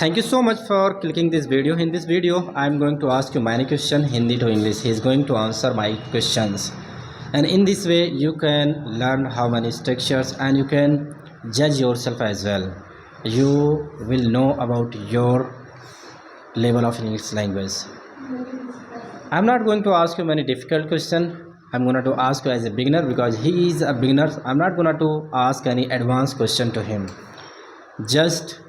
Thank you so much for clicking this video. In this video, I am going to ask you many questions Hindi to English. He is going to answer my questions, and in this way, you can learn how many structures and you can judge yourself as well. You will know about your level of English language. I'm not going to ask you many difficult questions. I'm going to ask you as a beginner because he is a beginner. I'm not going to ask any advanced question to him. Just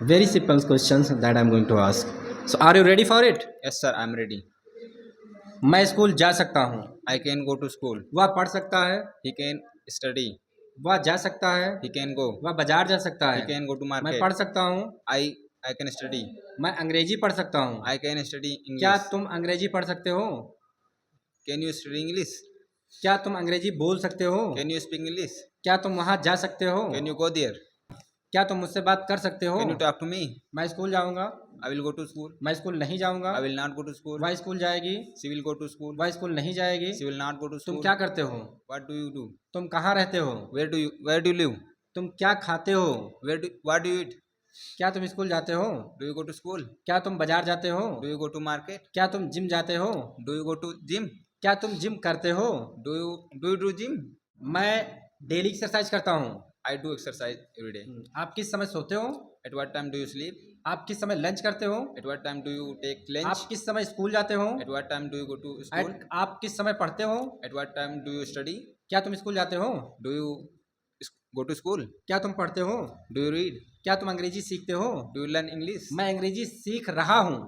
very simple questions that I'm going to ask. So are you ready for it? Yes sir, I'm ready. मैं school जा सकता हूँ. I can go to school. वह पढ़ सकता है. He can study. वह जा सकता है. He can go. वह बाजार जा सकता He है. can go to मैं market. पढ़ सकता हूँ. I can study. मैं अंग्रेजी पढ़ सकता हूँ. I can study English. क्या तुम अंग्रेजी पढ़ सकते हो? Can you study English? क्या तुम अंग्रेजी बोल सकते हो? Can you speak English? क्या तुम वहाँ जा सकते हो? Can you go there? क्या तुम मुझसे बात कर सकते हो? Can you talk to me? मैं स्कूल जाऊँगा. I will go to school. मैं स्कूल नहीं जाऊँगा. I will not go to school. वह स्कूल जाएगी. She will go to school. वह स्कूल नहीं जाएगी. She will not go to तुम school. क्या करते हो? What do you do? तुम कहाँ रहते हो? Where do you live? तुम क्या खाते हो? What do you eat? क्या तुम स्कूल जाते हो? Do you go to school? क्या तुम बाजार जाते हो? Do you go to market? क्या तुम जिम जाते हो? Do you go to gym? क्या तुम जिम करते हो? Do you do gym? मैं डेली एक्सरसाइज करता हूँ. I do exercise every day. आप किस समय सोते हो? At what time do you sleep? आप किस समय लंच करते हो? At what time do you take lunch? आप किस समय स्कूल जाते हो? At what time do you go to school? आप किस समय पढ़ते हो? At what time do you study? क्या तुम स्कूल जाते हो? Do you go to school? क्या तुम पढ़ते हो? Do you read? क्या तुम अंग्रेजी सीखते हो? Do you learn English? मैं अंग्रेजी सीख रहा हूँ.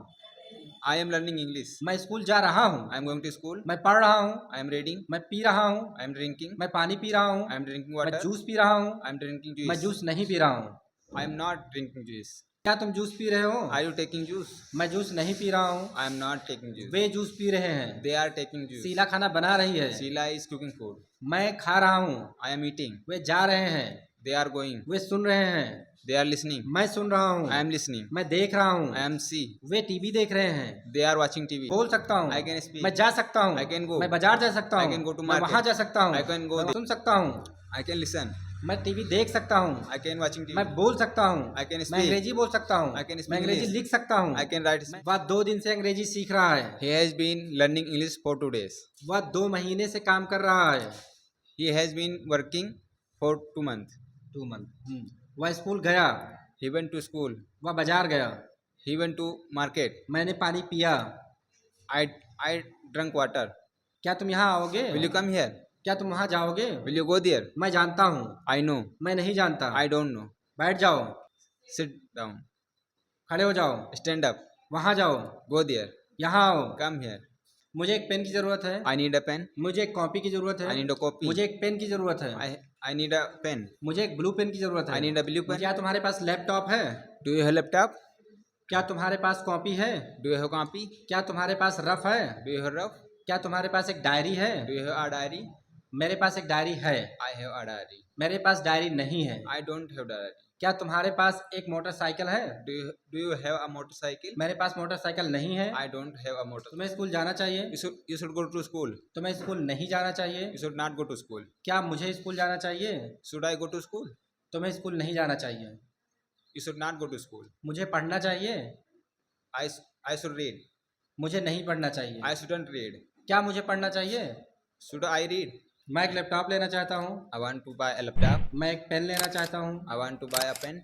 I am learning English. मैं स्कूल जा रहा हूँ. I am going to school. मैं पढ़ रहा हूँ. I am reading. मैं पी रहा हूँ. I am drinking. मैं पानी पी रहा हूँ. I am drinking मैं water. जूस पी रहा हूँ. I am drinking मैं juice. जूस नहीं पी रहा हूँ. I am not drinking juice. क्या तुम जूस पी रहे हो? Are you taking juice? मैं जूस नहीं पी रहा हूँ. I am not taking juice. Way juice P रहे हैं. They are taking juice. Sheila खाना बना रही है. Sheila is cooking food. मैं खा रहा हूँ. I am eating. वे जा रहे हैं. They are going. वे सुन रहे हैं. They are listening. मैं सुन रहा हूँ. I am listening. मैं देख रहा हूँ. I am see. Way TV देख रहे हैं. They are watching TV. बोल सकता हूँ. I can speak. मैं जा सकता हूँ. I can go. मैं बाजार जा सकता हूँ. I can go to मैं market. वहाँ जा सकता हूँ. I can go मैं there. सुन सकता हूँ. I can listen. मैं टीवी देख सकता हूँ. I can watching TV. मैं बोल सकता हूँ. I can मैं speak. अंग्रेजी बोल सकता हूँ. I can speak मैं अंग्रेजी English. लिख सकता हूँ. I can write. वह 2 दिन से अंग्रेजी सीख रहा है. He has been learning English for 2 days. वह 2 महीने से काम कर रहा है. He has been working for 2 months. 2 month. वह स्कूल गया. He went to school. वह बाजार गया. He went to market. मैंने पानी पिया. I drank water. क्या तुम यहाँ आओगे? Will you come here? क्या तुम वहाँ जाओगे? Will you go there? मैं जानता हूँ. I know. मैं नहीं जानता. I don't know. बैठ जाओ. Sit down. खड़े हो जाओ. Stand up. वहाँ जाओ. Go there. यहाँ आओ. Come here. मुझे एक पेन की जरूरत है. I need a pen. मुझे एक कॉपी की जरूरत है. I need a copy. मुझे एक पेन की जरूरत है. I need a pen. मुझे एक ब्लू पेन की जरूरत है. I need a blue pen. क्या तुम्हारे पास लैपटॉप है? Do you have laptop? क्या तुम्हारे पास कॉपी है? Do you have copy? क्या तुम्हारे पास रफ है? Do you have rough? क्या तुम्हारे पास एक डायरी है? Do you have a diary? मेरे पास एक डायरी है. I have a diary. मेरे पास डायरी नहीं है. I don't have diary. क्या तुम्हारे पास एक मोटरसाइकिल है? Do you have a motorcycle? मेरे पास मोटरसाइकिल नहीं है. I don't have a motorcycle. तुम्हें स्कूल जाना चाहिए. You should go to school. तुम्हें स्कूल नहीं जाना चाहिए. You should not go to school. क्या मुझे स्कूल जाना चाहिए? Should I go to school? तुम्हें स्कूल नहीं जाना चाहिए. You should not go to school. मुझे पढ़ना चाहिए. I should read. मुझे नहीं पढ़ना चाहिए. I shouldn't read. क्या मुझे पढ़ना चाहिए? Should I read? मैं एक लैपटॉप लेना चाहता हूँ. I want to buy a laptop. मैं एक पेन लेना चाहता हूँ. I want to buy a pen.